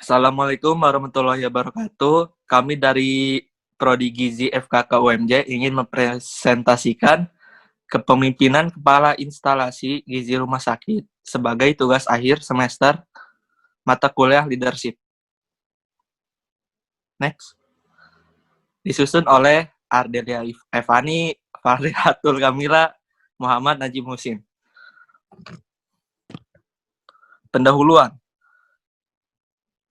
Assalamualaikum warahmatullahi wabarakatuh. Kami dari Prodi Gizi FKK UMJ ingin mempresentasikan kepemimpinan Kepala Instalasi Gizi Rumah Sakit sebagai tugas akhir semester mata kuliah leadership. Next. Disusun oleh Ardelia Evani, Farihatul Kamila, Muhammad Najib Musin. Pendahuluan.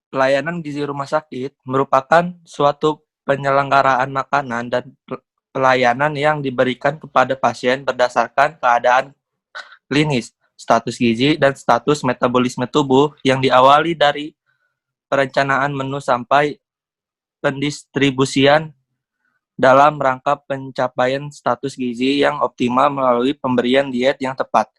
Pelayanan gizi rumah sakit merupakan suatu penyelenggaraan makanan dan pelayanan yang diberikan kepada pasien berdasarkan keadaan klinis, status gizi, dan status metabolisme tubuh yang diawali dari perencanaan menu sampai pendistribusian dalam rangka pencapaian status gizi yang optimal melalui pemberian diet yang tepat.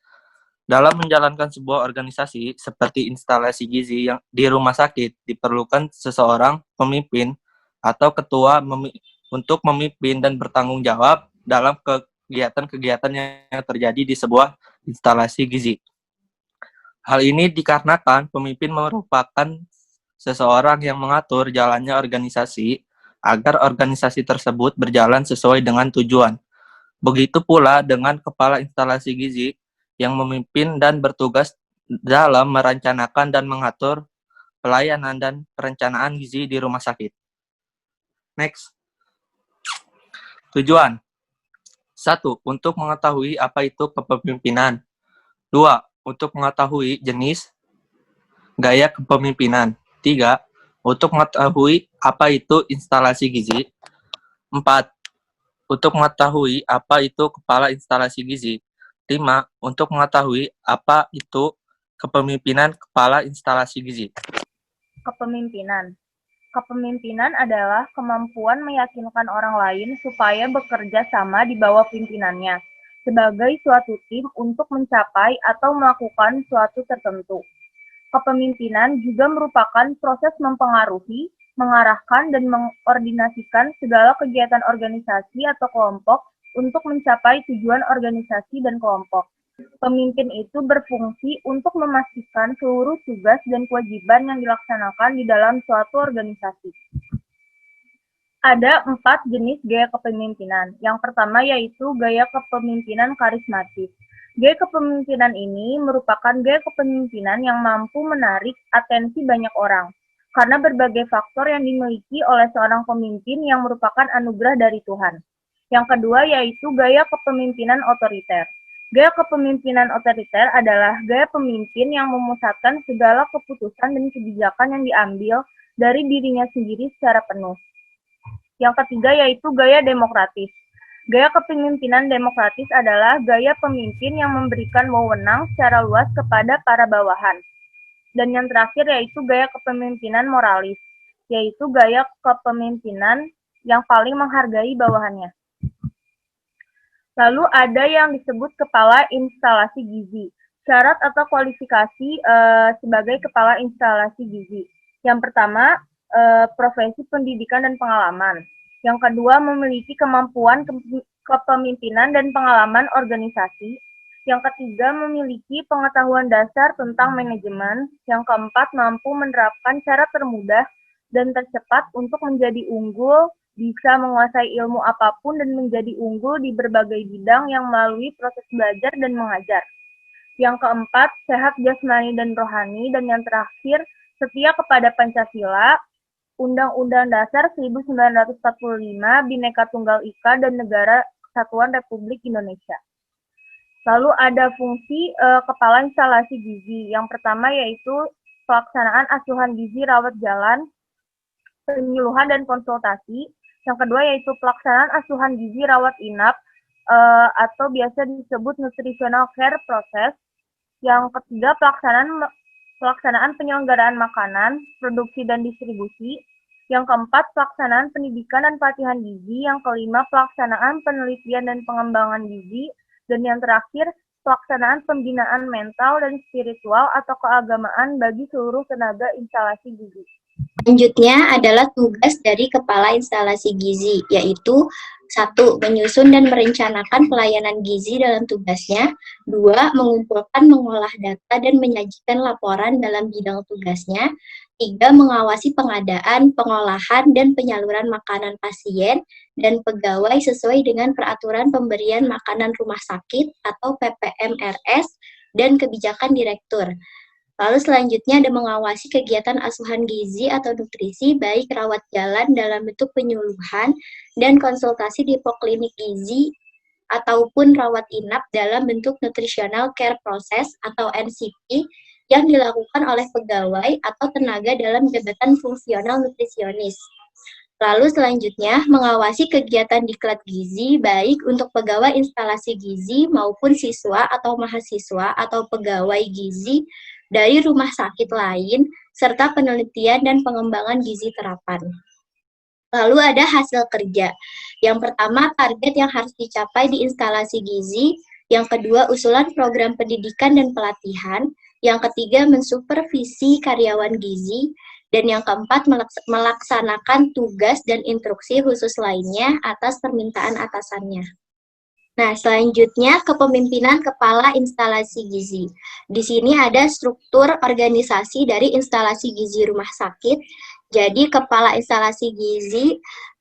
Dalam menjalankan sebuah organisasi seperti instalasi gizi yang di rumah sakit, diperlukan seseorang pemimpin atau ketua untuk memimpin dan bertanggung jawab dalam kegiatan-kegiatan yang terjadi di sebuah instalasi gizi. Hal ini dikarenakan pemimpin merupakan seseorang yang mengatur jalannya organisasi agar organisasi tersebut berjalan sesuai dengan tujuan. Begitu pula dengan kepala instalasi gizi yang memimpin dan bertugas dalam merencanakan dan mengatur pelayanan dan perencanaan gizi di rumah sakit. Next. Tujuan. 1. Untuk mengetahui apa itu kepemimpinan. 2. Untuk mengetahui jenis gaya kepemimpinan. 3. Untuk mengetahui apa itu instalasi gizi. 4. Untuk mengetahui apa itu kepala instalasi gizi. 5. Untuk mengetahui apa itu kepemimpinan kepala instalasi gizi. Kepemimpinan. Kepemimpinan adalah kemampuan meyakinkan orang lain supaya bekerja sama di bawah pimpinannya sebagai suatu tim untuk mencapai atau melakukan suatu tertentu. Kepemimpinan juga merupakan proses mempengaruhi, mengarahkan, dan mengkoordinasikan segala kegiatan organisasi atau kelompok untuk mencapai tujuan organisasi dan kelompok. Pemimpin itu berfungsi untuk memastikan seluruh tugas dan kewajiban yang dilaksanakan di dalam suatu organisasi. Ada 4 jenis gaya kepemimpinan. Yang pertama yaitu gaya kepemimpinan karismatis. Gaya kepemimpinan ini merupakan gaya kepemimpinan yang mampu menarik atensi banyak orang, karena berbagai faktor yang dimiliki oleh seorang pemimpin yang merupakan anugerah dari Tuhan. Yang kedua yaitu gaya kepemimpinan otoriter. Gaya kepemimpinan otoriter adalah gaya pemimpin yang memusatkan segala keputusan dan kebijakan yang diambil dari dirinya sendiri secara penuh. Yang ketiga yaitu gaya demokratis. Gaya kepemimpinan demokratis adalah gaya pemimpin yang memberikan wewenang secara luas kepada para bawahan. Dan yang terakhir yaitu gaya kepemimpinan moralis, yaitu gaya kepemimpinan yang paling menghargai bawahannya. Lalu ada yang disebut kepala instalasi gizi. Syarat atau kualifikasi sebagai kepala instalasi gizi. Yang pertama, profesi pendidikan dan pengalaman. Yang kedua, memiliki kemampuan kepemimpinan dan pengalaman organisasi. Yang ketiga, memiliki pengetahuan dasar tentang manajemen. Yang keempat, mampu menerapkan cara termudah dan tercepat untuk menjadi unggul, bisa menguasai ilmu apapun dan menjadi unggul di berbagai bidang yang melalui proses belajar dan mengajar. Yang keempat, sehat jasmani dan rohani. Dan yang terakhir, setia kepada Pancasila, Undang-Undang Dasar 1945, Bhinneka Tunggal Ika, dan Negara Kesatuan Republik Indonesia. Lalu ada fungsi kepala instalasi gizi. Yang pertama yaitu pelaksanaan asuhan gizi rawat jalan, penyuluhan dan konsultasi. Yang kedua yaitu pelaksanaan asuhan gizi rawat inap atau biasa disebut nutritional care process. Yang ketiga pelaksanaan penyelenggaraan makanan, produksi dan distribusi. Yang keempat pelaksanaan pendidikan dan pelatihan gizi. Yang kelima pelaksanaan penelitian dan pengembangan gizi. Dan yang terakhir pelaksanaan pembinaan mental dan spiritual atau keagamaan bagi seluruh tenaga instalasi gizi. Selanjutnya adalah tugas dari kepala instalasi gizi, yaitu 1. Menyusun dan merencanakan pelayanan gizi dalam tugasnya. 2. Mengumpulkan, mengolah data, dan menyajikan laporan dalam bidang tugasnya. 3. Mengawasi pengadaan, pengolahan, dan penyaluran makanan pasien dan pegawai sesuai dengan peraturan pemberian makanan rumah sakit atau PPMRS dan kebijakan direktur. Lalu selanjutnya ada mengawasi kegiatan asuhan gizi atau nutrisi, baik rawat jalan dalam bentuk penyuluhan dan konsultasi di poklinik gizi ataupun rawat inap dalam bentuk nutritional care process atau NCP yang dilakukan oleh pegawai atau tenaga dalam jabatan fungsional nutrisionis. Lalu selanjutnya, mengawasi kegiatan diklat gizi baik untuk pegawai instalasi gizi maupun siswa atau mahasiswa atau pegawai gizi dari rumah sakit lain, serta penelitian dan pengembangan gizi terapan. Lalu ada hasil kerja. Yang pertama, target yang harus dicapai di instalasi gizi. Yang kedua, usulan program pendidikan dan pelatihan. Yang ketiga, mensupervisi karyawan gizi. Dan yang keempat, melaksanakan tugas dan instruksi khusus lainnya atas permintaan atasannya. Nah, selanjutnya kepemimpinan kepala instalasi gizi. Di sini ada struktur organisasi dari instalasi gizi rumah sakit. Jadi, kepala instalasi gizi,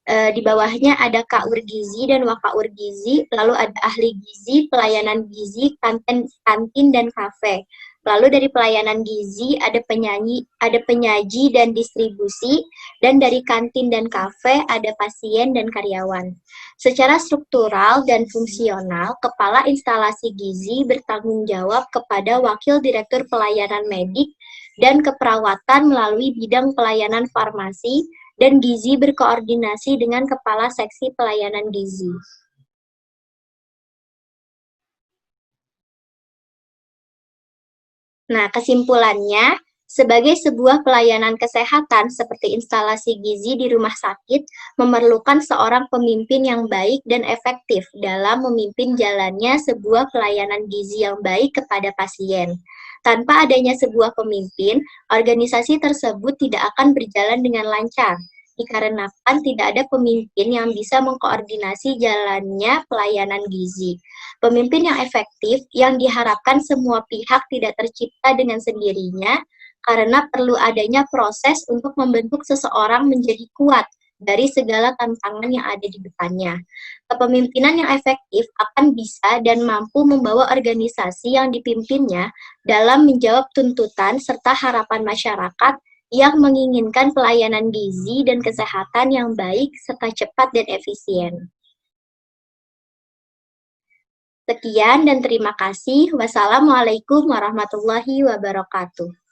di bawahnya ada Kaur Gizi dan Wakaur Gizi, lalu ada ahli gizi, pelayanan gizi, kantin dan kafe. Lalu dari pelayanan gizi ada penyaji dan distribusi, dan dari kantin dan kafe ada pasien dan karyawan. Secara struktural dan fungsional, kepala instalasi gizi bertanggung jawab kepada wakil direktur pelayanan medik dan keperawatan melalui bidang pelayanan farmasi, dan gizi berkoordinasi dengan kepala seksi pelayanan gizi. Nah, kesimpulannya, sebagai sebuah pelayanan kesehatan seperti instalasi gizi di rumah sakit, memerlukan seorang pemimpin yang baik dan efektif dalam memimpin jalannya sebuah pelayanan gizi yang baik kepada pasien. Tanpa adanya sebuah pemimpin, organisasi tersebut tidak akan berjalan dengan lancar, dikarenakan tidak ada pemimpin yang bisa mengkoordinasi jalannya pelayanan gizi. Pemimpin yang efektif yang diharapkan semua pihak tidak tercipta dengan sendirinya, karena perlu adanya proses untuk membentuk seseorang menjadi kuat dari segala tantangan yang ada di depannya. Kepemimpinan yang efektif akan bisa dan mampu membawa organisasi yang dipimpinnya dalam menjawab tuntutan serta harapan masyarakat yang menginginkan pelayanan gizi dan kesehatan yang baik serta cepat dan efisien. Sekian dan terima kasih. Wassalamualaikum warahmatullahi wabarakatuh.